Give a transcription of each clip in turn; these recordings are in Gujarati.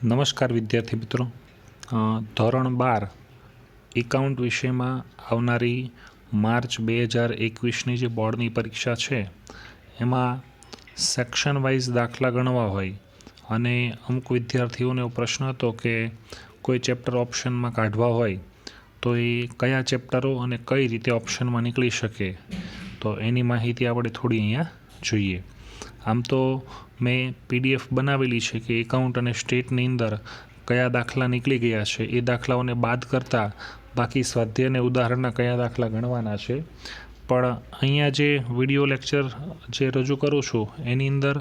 નમસ્કાર વિદ્યાર્થી મિત્રો. ધોરણ 12 એકાઉન્ટ વિષયમાં આવનારી માર્ચ 2021ની જે બોર્ડની પરીક્ષા છે એમાં સેક્શન વાઇઝ દાખલા ગણવા હોય અને અમુક વિદ્યાર્થીઓને એવો પ્રશ્ન હતો કે કોઈ ચેપ્ટર ઓપ્શનમાં કાઢવા હોય તો એ કયા ચેપ્ટરો અને કઈ રીતે ઓપ્શનમાં નીકળી શકે, તો એની માહિતી આપણે થોડી અહીંયા જોઈએ. આમ તો મેં PDF બનાવેલી છે કે એકાઉન્ટ અને સ્ટેટની અંદર કયા દાખલા નીકળી ગયા છે એ દાખલાઓને બાદ કરતાં બાકી સ્વાધ્યાય અને ઉદાહરણના કયા દાખલા ગણવાના છે. પણ અહીંયા જે વિડીયો લેક્ચર જે રજૂ કરું છું એની અંદર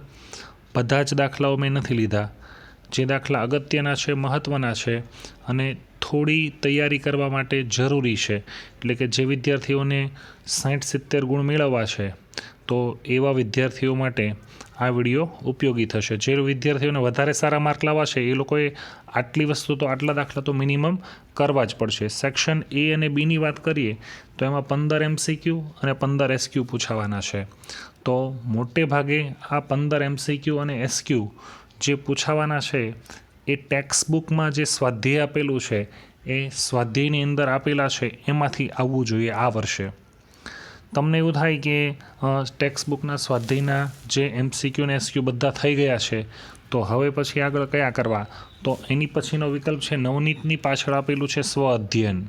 બધા જ દાખલાઓ મેં નથી લીધા. જે દાખલા અગત્યના છે, મહત્ત્વના છે અને થોડી તૈયારી કરવા માટે જરૂરી છે, એટલે કે જે વિદ્યાર્થીઓને 60-70 ગુણ મેળવવા છે તો એવા વિદ્યાર્થીઓ માટે આ વિડીયો ઉપયોગી થશે. જે વિદ્યાર્થીઓને વધારે સારા માર્ક લાવવા છે એ લોકોએ આટલી વસ્તુ તો આટલા દાખલા તો મિનિમમ કરવા જ પડશે. સેક્શન A અને Bની વાત કરીએ તો એમાં 15 MCQ અને 15 SQ પૂછાવાના છે. તો મોટે ભાગે આ 15 MCQ અને SQ જે પૂછાવાના છે એ ટેક્સ્ટબુકમાં જે સ્વાધ્યાય આપેલું છે એ સ્વાધ્યાયની અંદર આપેલા છે એમાંથી આવવું જોઈએ આ વર્ષે. તમને એવું થાય કે ટેક્સ્ટબુકના સ્વાધ્યાયના જે MCQ અને SQ બધા થઈ ગયા છે તો હવે પછી આગળ કયા કરવા, તો એની પછીનો વિકલ્પ છે નવનીતની પાછળ આપેલું છે સ્વ અધ્યયન.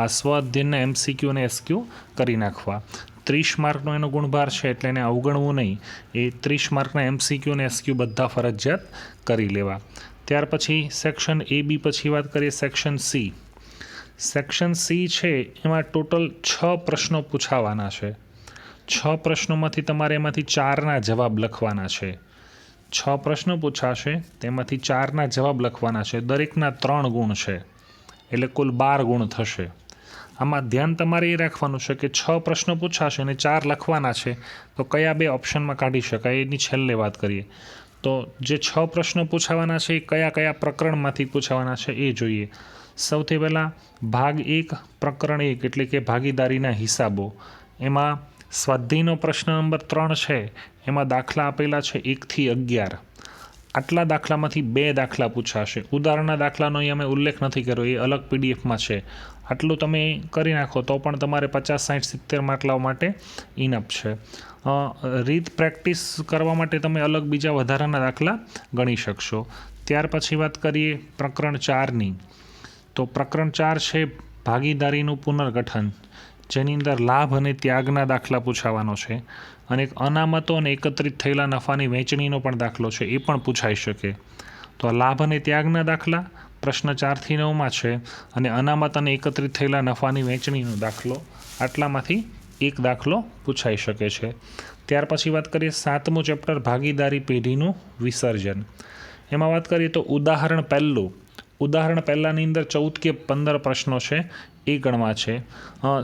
આ સ્વ અધ્યયનના MCQ અને SQ કરી નાખવા. 30 માર્કનો એનો ગુણભાર છે એટલે એને અવગણવું નહીં. એ 30 માર્કના MCQ અને SQ બધા ફરજિયાત કરી લેવા. ત્યાર પછી સેક્શન AB પછી વાત કરીએ સેક્શન C. સેક્શન C છે એમાં ટોટલ 6 પ્રશ્નો પૂછાવાના છે. 6 પ્રશ્નોમાંથી તમારે એમાંથી 4ના જવાબ લખવાના છે. 6 પ્રશ્નો પૂછાશે તેમાંથી 4ના જવાબ લખવાના છે. દરેકના 3 ગુણ છે એટલે કુલ 12 ગુણ થશે. આમાં ધ્યાન તમારે એ રાખવાનું છે કે 6 પ્રશ્નો પૂછાશે અને 4 લખવાના છે તો કયા 2 ઓપ્શનમાં કાઢી શકાય એની છેલ્લે વાત કરીએ. તો જે 6 પ્રશ્નો પૂછાવાના છે એ કયા કયા પ્રકરણમાંથી પૂછાવાના છે એ જોઈએ. સૌથી પહેલાં ભાગ 1 પ્રકરણ 1 એટલે કે ભાગીદારીના હિસાબો. એમાં સ્વાધ્યાયનો પ્રશ્ન નંબર 3 છે એમાં દાખલા આપેલા છે 1 થી 11. આટલા દાખલામાંથી 2 દાખલા પૂછાશે. ઉદાહરણના દાખલાનો અહીંયા મેં ઉલ્લેખ નથી કર્યો, એ અલગ PDFમાં છે. આટલું તમે કરી નાખો તો પણ તમારે 50, 60, 70 માર્ક લાવવા માટે ઇનફ છે. રીત પ્રેક્ટિસ કરવા માટે તમે અલગ બીજા વધારાના દાખલા ગણી શકશો. ત્યાર પછી વાત કરીએ પ્રકરણ 4ની. તો પ્રકરણ 4 છે ભાગીદારીનું પુનર્ગઠન, જેની અંદર લાભ અને ત્યાગના દાખલા પૂછાવાનો છે. અને એક અનામતો અને એકત્રિત થયેલા નફાની વહેંચણીનો પણ દાખલો છે, એ પણ પૂછાઈ શકે. તો આ લાભ અને ત્યાગના દાખલા પ્રશ્ન 4 થી 9માં છે અને અનામત અને એકત્રિત થયેલા નફાની વહેંચણીનો દાખલો આટલામાંથી એક દાખલો પૂછાઈ શકે છે. ત્યાર પછી વાત કરીએ 7મું ચેપ્ટર ભાગીદારી પેઢીનું વિસર્જન. એમાં વાત કરીએ તો ઉદાહરણ પહેલાંની અંદર 14 કે 15 પ્રશ્નો છે એ ગણવા છે.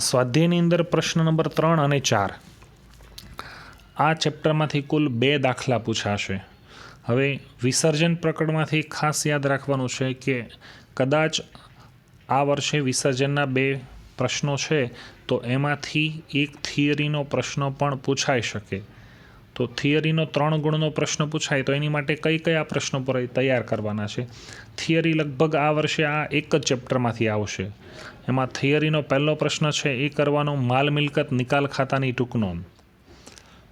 સ્વાધ્યાયની અંદર પ્રશ્ન નંબર 3 અને 4 આ ચેપ્ટરમાંથી કુલ 2 દાખલા પૂછાશે. હવે વિસર્જન પ્રકરણમાંથી ખાસ યાદ રાખવાનું છે કે કદાચ આ વર્ષે વિસર્જનના 2 પ્રશ્નો છે તો એમાંથી એક થિયરીનો પ્રશ્ન પણ પૂછાઈ શકે. તો થિયરીનો 3 ગુણનો પ્રશ્ન પૂછાય તો એની માટે કયા પ્રશ્નો પર તૈયાર કરવાના છે. થિયરી લગભગ આ વર્ષે આ એક જ ચેપ્ટરમાંથી આવશે. એમાં થિયરીનો પહેલો પ્રશ્ન છે એ કરવાનો માલ મિલકત નિકાલ ખાતાની ટૂંક નોંધ.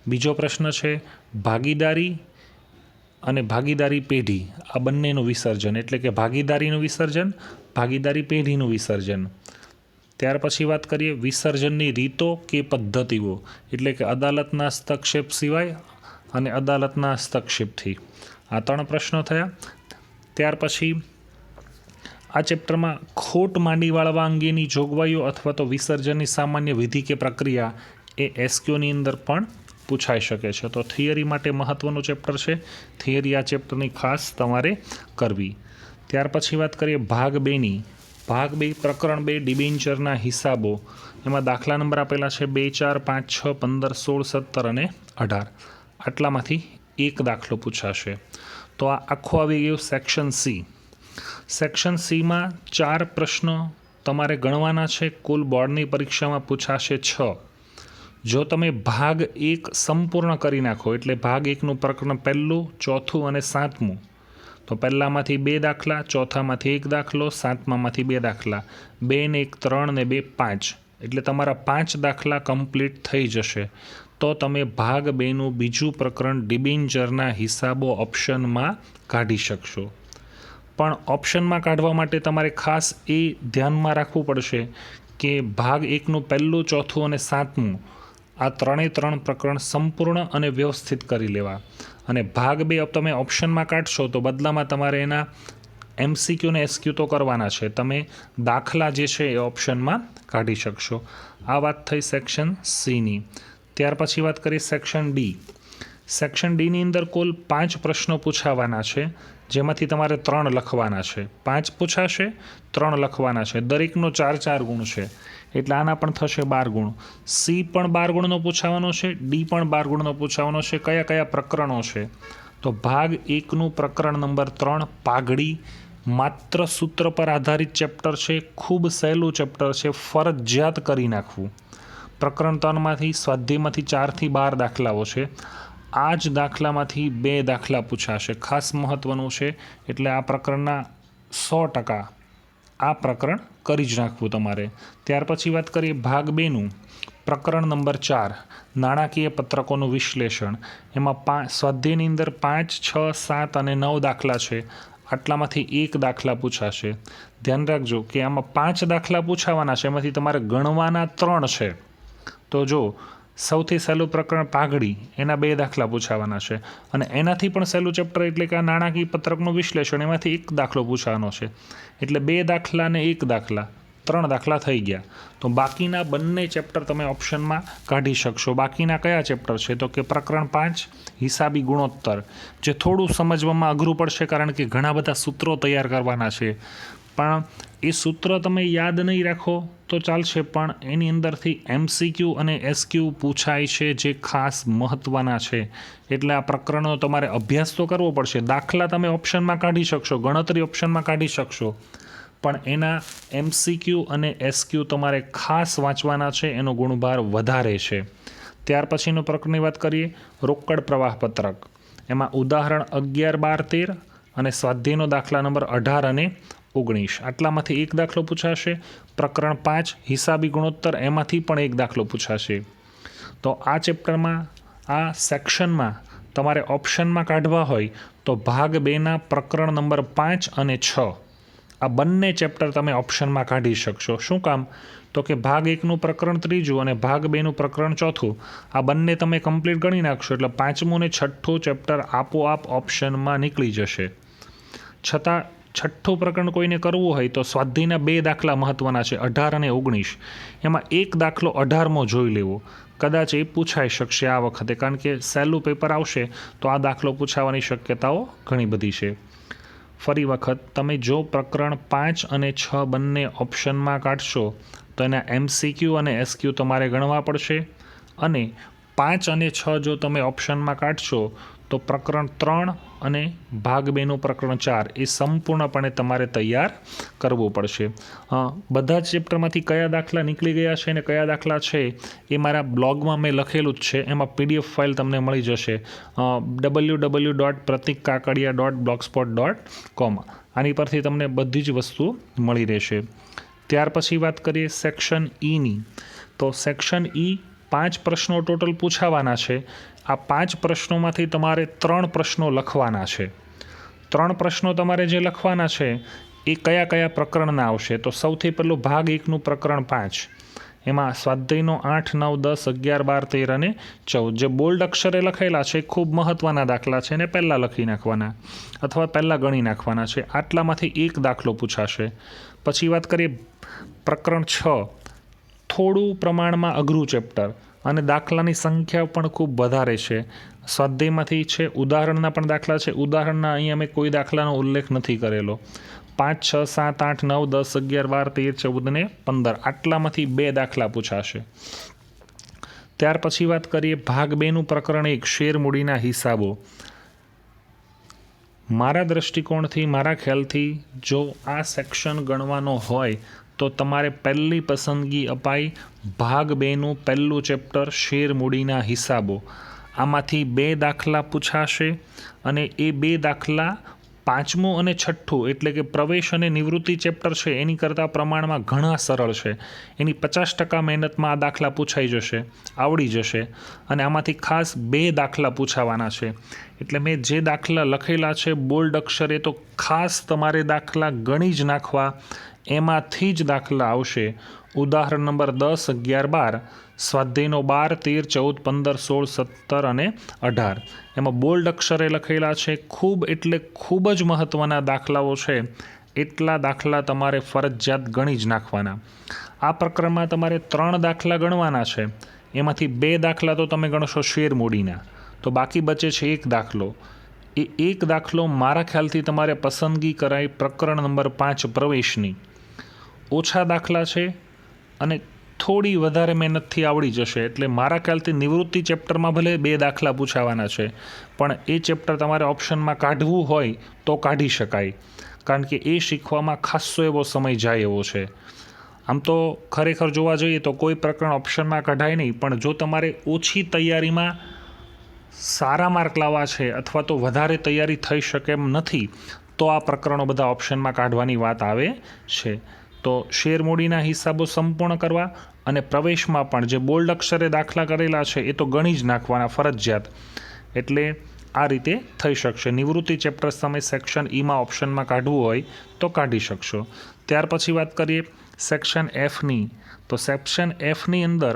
બીજો પ્રશ્ન છે ભાગીદારી અને ભાગીદારી પેઢી આ બંનેનું વિસર્જન, એટલે કે ભાગીદારીનું વિસર્જન, ભાગીદારી પેઢીનું વિસર્જન. ત્યાર પછી વાત કરીએ વિસર્જનની રીતો કે પદ્ધતિઓ, એટલે કે અદાલતના હસ્તક્ષેપ સિવાય અને અદાલતના હસ્તક્ષેપથી. આ 3 પ્રશ્નો થયા. ત્યાર પછી આ ચેપ્ટરમાં ખોટ માંડી વાળવા અંગેની જોગવાઈઓ અથવા તો વિસર્જનની સામાન્ય વિધિ કે પ્રક્રિયા એ SQની અંદર પણ પૂછાઈ શકે છે. તો થિયરી માટે મહત્ત્વનું ચેપ્ટર છે. થિયરી આ ચેપ્ટરની ખાસ તમારે કરવી. ત્યાર પછી વાત કરીએ ભાગ 2ની. ભાગ 2 પ્રકરણ 2 ડિબેન્ચરના હિસાબો. એમાં દાખલા નંબર આપેલા છે 2, 4, 5, 6, 15, 16, 17 અને 18. આટલામાંથી એક દાખલો પૂછાશે. તો આ આખું આવી ગયું સેક્શન C. સેક્શન Cમાં 4 પ્રશ્નો તમારે ગણવાના છે. કુલ બોર્ડની પરીક્ષામાં પૂછાશે 6. જો તમે ભાગ 1 સંપૂર્ણ કરી નાખો, એટલે ભાગ 1નું પ્રકરણ 1, 4 અને 7મું તો પહેલામાંથી 2 દાખલા, ચોથામાંથી 1 દાખલો, સાતમામાંથી 2 દાખલા, 2 ને 1 3 ને 2 5, એટલે તમારા 5 દાખલા કમ્પ્લીટ થઈ જશે. તો તમે ભાગ 2નું બીજું પ્રકરણ ડિબેન્ચરના હિસાબો ઓપ્શનમાં કાઢી શકશો. પણ ઓપ્શનમાં કાઢવા માટે તમારે ખાસ એ ધ્યાનમાં રાખવું પડશે કે ભાગ 1નું પહેલું, ચોથું અને સાતમું આ ત્રણે પ્રકરણ સંપૂર્ણ અને વ્યવસ્થિત કરી લેવા. અને ભાગ 2 તમે ઓપ્શનમાં કાઢશો તો બદલામાં તમારે એના MCQ ને SQ તો કરવાના છે. તમે દાખલા જે છે એ ઓપ્શનમાં કાઢી શકશો. આ વાત થઈ સેક્શન Cની. ત્યાર પછી વાત કરીએ સેક્શન D. સેક્શન Dની અંદર કુલ 5 પ્રશ્નો પૂછાવાના છે, જેમાંથી તમારે 3 લખવાના છે. 5 પૂછાશે, 3 લખવાના છે. દરેકનો 4 ગુણ છે, એટલે આના પણ થશે 12 ગુણ. C પણ 12 ગુણનો પૂછાવાનો છે, D પણ 12 ગુણનો પૂછાવાનો છે. કયા કયા પ્રકરણો છે? તો ભાગ 1નું પ્રકરણ નંબર 3 પાઘડી, માત્ર સૂત્ર પર આધારિત ચેપ્ટર છે, ખૂબ સહેલું ચેપ્ટર છે, ફરજિયાત કરી નાખવું. પ્રકરણ 3માંથી સ્વાધ્યાયમાંથી 4 થી 12 દાખલાઓ છે. આ જ દાખલામાંથી 2 દાખલા પૂછાશે. ખાસ મહત્ત્વનું છે, એટલે આ પ્રકરણના 100% આ પ્રકરણ કરી જ નાખવું તમારે. ત્યાર પછી વાત કરીએ ભાગ 2નું પ્રકરણ નંબર 4 નાણાકીય પત્રકોનું વિશ્લેષણ. એમાં સ્વાધ્યાયની અંદર 5, 6, 7 અને 9 દાખલા છે. આટલામાંથી 1 દાખલા પૂછાશે. ધ્યાન રાખજો કે આમાં 5 દાખલા પૂછાવાના છે, એમાંથી તમારે ગણવાના 3 છે. તો જો સૌથી સહેલું પ્રકરણ પાઘડી, એના 2 દાખલા પૂછાવાના છે. અને એનાથી પણ સહેલું ચેપ્ટર એટલે કે આ નાણાકીય પત્રકનું વિશ્લેષણ, એમાંથી 1 દાખલો પૂછવાનો છે. એટલે 2 દાખલા ને 1 દાખલા, 3 દાખલા થઈ ગયા. તો બાકીના બંને ચેપ્ટર તમે ઓપ્શનમાં કાઢી શકશો. બાકીના કયા ચેપ્ટર છે? તો કે પ્રકરણ 5 હિસાબી ગુણોત્તર, જે થોડું સમજવામાં અઘરું પડશે કારણ કે ઘણા બધા સૂત્રો તૈયાર કરવાના છે. પણ એ સૂત્ર તમે યાદ નહીં રાખો તો ચાલશે, પણ એની અંદરથી MCQ અને SQ પૂછાય છે, જે ખાસ મહત્ત્વના છે. એટલે આ પ્રકરણનો તમારે અભ્યાસ તો કરવો પડશે. દાખલા તમે ઓપ્શનમાં કાઢી શકશો, ગણતરી ઓપ્શનમાં કાઢી શકશો, પણ એના MCQ અને SQ તમારે ખાસ વાંચવાના છે. એનો ગુણભાર વધારે છે. ત્યાર પછીનું પ્રકરણની વાત કરીએ રોકડ પ્રવાહ પત્રક. એમાં ઉદાહરણ 11, 12, 13 અને સ્વાધ્યાયનો દાખલા નંબર 18 અને 19. આટલામાંથી 1 દાખલો પૂછાશે. પ્રકરણ 5 હિસાબી ગુણોત્તર, એમાંથી પણ 1 દાખલો પૂછાશે. તો આ ચેપ્ટરમાં, આ સેક્શનમાં તમારે ઓપ્શનમાં કાઢવા હોય તો ભાગ 2ના પ્રકરણ નંબર 5 અને 6 આ બંને ચેપ્ટર તમે ઓપ્શનમાં કાઢી શકશો. શું કામ? તો કે ભાગ 1નું પ્રકરણ 3 અને ભાગ 2નું પ્રકરણ 4 આ બંને તમે કમ્પ્લીટ ગણી નાખશો એટલે 5મું અને 6થું ચેપ્ટર આપોઆપ ઓપ્શનમાં નીકળી જશે. છતાં 6થું પ્રકરણ કોઈને કરવું હોય તો સ્વાધ્યાયના 2 દાખલા મહત્ત્વના છે, 18 અને 19. એમાં 1 દાખલો 18મો જોઈ લેવો. કદાચ એ પૂછાઈ શકશે આ વખતે, કારણ કે સહેલું પેપર આવશે તો આ દાખલો પૂછાવાની શક્યતાઓ ઘણી બધી છે. ફરી વખત, તમે જો પ્રકરણ 5 અને 6 બંને ઓપ્શનમાં કાઢશો તો એના MCQ અને SQ તમારે ગણવા પડશે. અને 5 અને 6 જો તમે ઓપ્શનમાં કાઢશો તો પ્રકરણ 3 અને ભાગ 2નું પ્રકરણ 4 એ સંપૂર્ણપણે તમારે તૈયાર કરવું પડશે. બધા જ ચેપ્ટરમાંથી કયા દાખલા નીકળી ગયા છે અને કયા દાખલા છે એ મારા બ્લોગમાં મેં લખેલું જ છે. એમાં PDF ફાઇલ તમને મળી જશે www.pratikkaakadia.blogspot.com. આની પરથી તમને બધી જ વસ્તુ મળી રહેશે. ત્યાર પછી વાત કરીએ સેક્શન Eની. તો સેક્શન E 5 પ્રશ્નો ટોટલ પૂછાવાના છે. આ 5 પ્રશ્નોમાંથી તમારે 3 પ્રશ્નો લખવાના છે. 3 પ્રશ્નો તમારે જે લખવાના છે એ કયા કયા પ્રકરણના આવશે? તો સૌથી પહેલું ભાગ 1નું પ્રકરણ 5. એમાં સ્વાધ્યાયનો 8, 9, 10, 11, 12, 13 અને 14 જે બોલ્ડ અક્ષરે લખેલા છે, ખૂબ મહત્ત્વના દાખલા છે, એને પહેલાં લખી નાખવાના અથવા પહેલાં ગણી નાખવાના છે. આટલામાંથી 1 દાખલો પૂછાશે. પછી વાત કરીએ પ્રકરણ 6, થોડું પ્રમાણમાં અઘરું ચેપ્ટર અને દાખલાની સંખ્યા પણ ખૂબ વધારે છે. સ્વાધ્યાયમાંથી છે, ઉદાહરણના પણ દાખલા છે. ઉદાહરણના અહીંયા મેં કોઈ દાખલાનો ઉલ્લેખ નથી કરેલો. 5, 6, 7, 8, 9, 10, 11, 12, 13, 14 અને 15 આટલામાંથી 2 દાખલા પૂછાશે. ત્યાર પછી વાત કરીએ ભાગ 2નું પ્રકરણ 1 શેર મૂડીના હિસાબો. મારા દૃષ્ટિકોણથી, મારા ખ્યાલથી જો આ સેક્શન ગણવાનો હોય તો તમારે પહેલી પસંદગી અપાઈ ભાગ 2નું પહેલું ચેપ્ટર શેર મૂડીના હિસાબો. આમાંથી 2 દાખલા પૂછાશે અને એ 2 દાખલા પાંચમું અને છઠ્ઠું એટલે કે પ્રવેશ અને નિવૃત્તિ ચેપ્ટર છે એની કરતાં પ્રમાણમાં ઘણા સરળ છે. એની 50% મહેનતમાં આ દાખલા પૂછાઈ જશે, આવડી જશે. અને આમાંથી ખાસ 2 દાખલા પૂછાવાના છે. એટલે મેં જે દાખલા લખેલા છે બોલ્ડ અક્ષરે તો ખાસ તમારે દાખલા ગણી જ નાખવા. એમાંથી જ દાખલા આવશે. ઉદાહરણ નંબર 10, 11, 12, સ્વાધ્યાયનો 12, 13, 14, 15, 16, 17 અને 18. એમાં બોલ્ડ અક્ષરે લખેલા છે. ખૂબ એટલે ખૂબ જ મહત્ત્વના દાખલાઓ છે. એટલા દાખલા તમારે ફરજિયાત ગણી જ નાખવાના. આ પ્રકરણમાં તમારે 3 દાખલા ગણવાના છે. એમાંથી 2 દાખલા તો તમે ગણશો શેરમૂડીના, તો બાકી બચે છે 1 દાખલો. એ 1 દાખલો મારા ખ્યાલથી તમારે પસંદગી કરાય પ્રકરણ નંબર 5 પ્રવેશની. ઓછા દાખલા છે અને થોડી વધારે મહેનતથી આવડી જશે. એટલે મારા ખ્યાલથી નિવૃત્તિ ચેપ્ટરમાં ભલે 2 દાખલા પૂછાવાના છે, પણ એ ચેપ્ટર તમારે ઓપ્શનમાં કાઢવું હોય તો કાઢી શકાય, કારણ કે એ શીખવામાં ખાસો એવો સમય જાય એવો છે. આમ તો ખરેખર જોવા જઈએ તો કોઈ પ્રકરણ ઓપ્શનમાં કઢાય નહીં, પણ જો તમારે ઓછી તૈયારીમાં સારા માર્ક લાવવા છે અથવા તો વધારે તૈયારી થઈ શકે એમ નથી, તો આ પ્રકરણો બધા ઓપ્શનમાં કાઢવાની વાત આવે છે. તો શેરમૂડીના હિસાબો સંપૂર્ણ કરવા અને પ્રવેશમાં પણ જે બોલ્ડ અક્ષરે દાખલા કરેલા છે એ તો ગણી જ નાખવાના ફરજિયાત. એટલે આ રીતે થઈ શકશે. નિવૃત્તિ ચેપ્ટર્સ તમે સેક્શન ઈમાં ઓપ્શનમાં કાઢવું હોય તો કાઢી શકશો. ત્યાર પછી વાત કરીએ સેક્શન એફની. તો સેક્શન એફની અંદર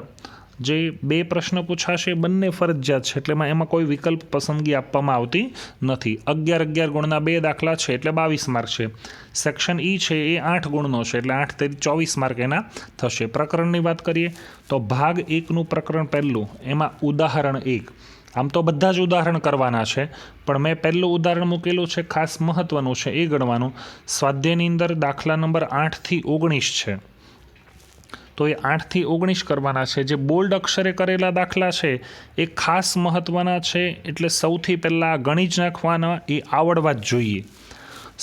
જે 2 પ્રશ્ન પૂછાશે બંને ફરજિયાત છે. એટલે એમાં કોઈ વિકલ્પ પસંદગી આપવામાં આવતી નથી. 11 ગુણના 2 દાખલા છે એટલે 22 માર્ક છે. સેક્શન ઈ છે એ 8 ગુણનો છે એટલે 8 તેરી 24 માર્ક એના થશે. પ્રકરણની વાત કરીએ તો ભાગ 1નું પ્રકરણ પહેલું, એમાં ઉદાહરણ 1. આમ તો બધા જ ઉદાહરણ કરવાના છે, પણ મેં પહેલું ઉદાહરણ મૂકેલું છે, ખાસ મહત્ત્વનું છે એ ગણવાનું. સ્વાધ્યાયની અંદર દાખલા નંબર 8 થી 19 છે, તો એ 8 થી 19 કરવાના છે. જે બોલ્ડ અક્ષરે કરેલા દાખલા છે એ ખાસ મહત્ત્વના છે, એટલે સૌથી પહેલાં ગણી જ નાખવાના, એ આવડવા જ જોઈએ.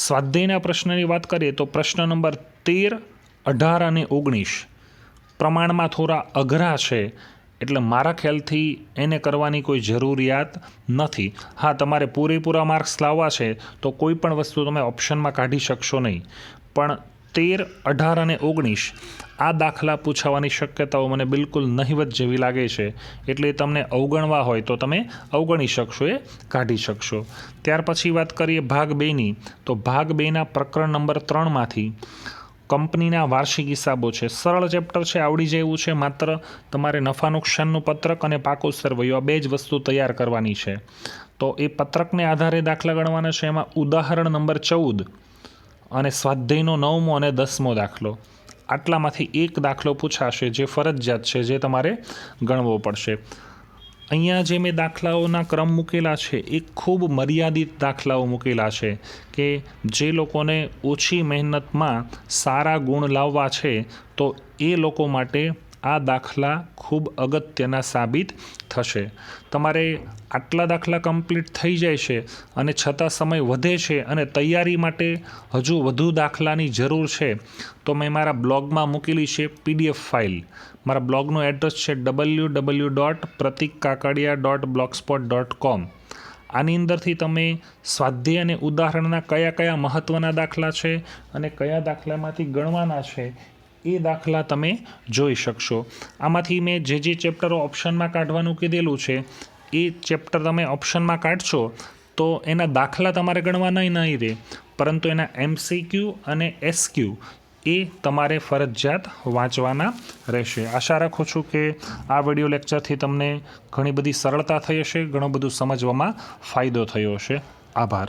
સ્વાધ્યાયના પ્રશ્નની વાત કરીએ તો પ્રશ્ન નંબર 13, 18 અને 19 પ્રમાણમાં થોડા અઘરા છે, એટલે મારા ખ્યાલથી એને કરવાની કોઈ જરૂરિયાત નથી. હા, તમારે પૂરેપૂરા માર્ક્સ લાવવા છે તો કોઈ પણ વસ્તુ તમે ઓપ્શનમાં કાઢી શકશો નહીં, પણ 13, 18 અને 19 આ દાખલા પૂછાવાની શક્યતાઓ મને બિલકુલ નહિવત જેવી લાગે છે. એટલે તમને અવગણવા હોય તો તમે અવગણી શકશો, એ કાઢી શકશો. ત્યાર પછી વાત કરીએ ભાગ 2ની. તો ભાગ 2ના પ્રકરણ નંબર 3માંથી કંપનીના વાર્ષિક હિસાબો છે. સરળ ચેપ્ટર છે, આવડી જાય એવું છે. માત્ર તમારે નફા નુકસાનનું પત્રક અને પાકો સરવૈયો આ 2 જ વસ્તુ તૈયાર કરવાની છે. તો એ પત્રકને આધારે દાખલા ગણવાના છે. એમાં ઉદાહરણ નંબર 14 અને સ્વાધ્યાયનો 9મો અને 10મો દાખલો, આટલામાંથી 1 દાખલો પૂછાશે જે ફરજિયાત છે, જે તમારે ગણવો પડશે. અહીંયા જે મેં દાખલાઓના ક્રમ મૂકેલા છે એ ખૂબ મર્યાદિત દાખલાઓ મૂકેલા છે કે જે લોકોને ઓછી મહેનતમાં સારા ગુણ લાવવા છે, તો એ લોકો માટે આ દાખલા ખૂબ અગત્યના સાબિત થશે. તમારે આટલા દાખલા કમ્પ્લીટ થઈ જાય છે અને છતાં સમય વધે છે અને તૈયારી માટે હજુ વધુ દાખલાની જરૂર છે, તો મેં મારા બ્લોગમાં મૂકેલી છે PDF ફાઇલ. મારા બ્લોગનું એડ્રેસ છે www.pratikkakkadiya.blogspot.com. આની અંદરથી તમે સ્વાધ્યાય અને ઉદાહરણના કયા કયા મહત્ત્વના દાખલા છે અને કયા દાખલામાંથી ગણવાના છે એ દાખલા તમે જોઈ શકશો. આમાંથી મેં જે ચેપ્ટરો ઓપ્શનમાં કાઢવાનું કીધેલું છે એ ચેપ્ટર તમે ઓપ્શનમાં કાઢશો તો એના દાખલા તમારે ગણવાના નહીં રહે, પરંતુ એના MCQ અને SQ એ તમારે ફરજિયાત વાંચવાના રહેશે. આશા રાખું છું કે આ વિડીયો લેક્ચરથી તમને ઘણી બધી સરળતા થઈ હશે, ઘણું બધું સમજવામાં ફાયદો થયો હશે. આભાર.